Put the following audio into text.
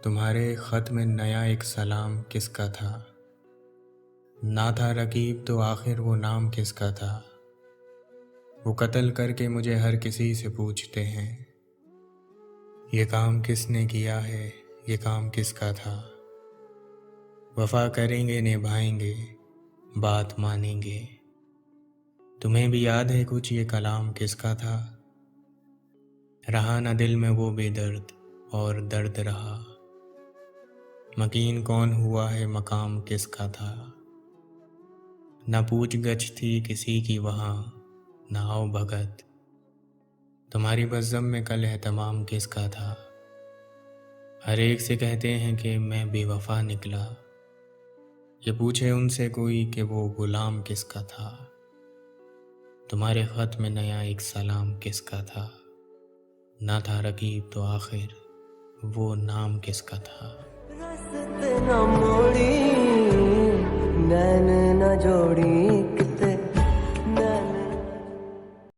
तुम्हारे ख़त में नया एक सलाम किसका था। ना था रकीब तो आखिर वो नाम किसका था। वो कत्ल करके मुझे हर किसी से पूछते हैं, ये काम किसने किया है, ये काम किसका था। वफ़ा करेंगे निभाएंगे, बात मानेंगे। तुम्हें भी याद है कुछ ये कलाम किसका था। रहा न दिल में वो बेदर्द और दर्द रहा। मकीन कौन हुआ है, मकाम किसका था। न पूछ गछ थी किसी की वहाँ, न आओ भगत। तुम्हारी बज़्ज़म में कल एहतमाम किसका था। हर एक से कहते हैं कि मैं बेवफा निकला। ये पूछे उनसे कोई कि वो गुलाम किसका था। तुम्हारे ख़त में नया एक सलाम किसका था। ना था रकीब तो आखिर वो नाम किसका था। रास्ते न मोड़ी, नैन न जोड़ी।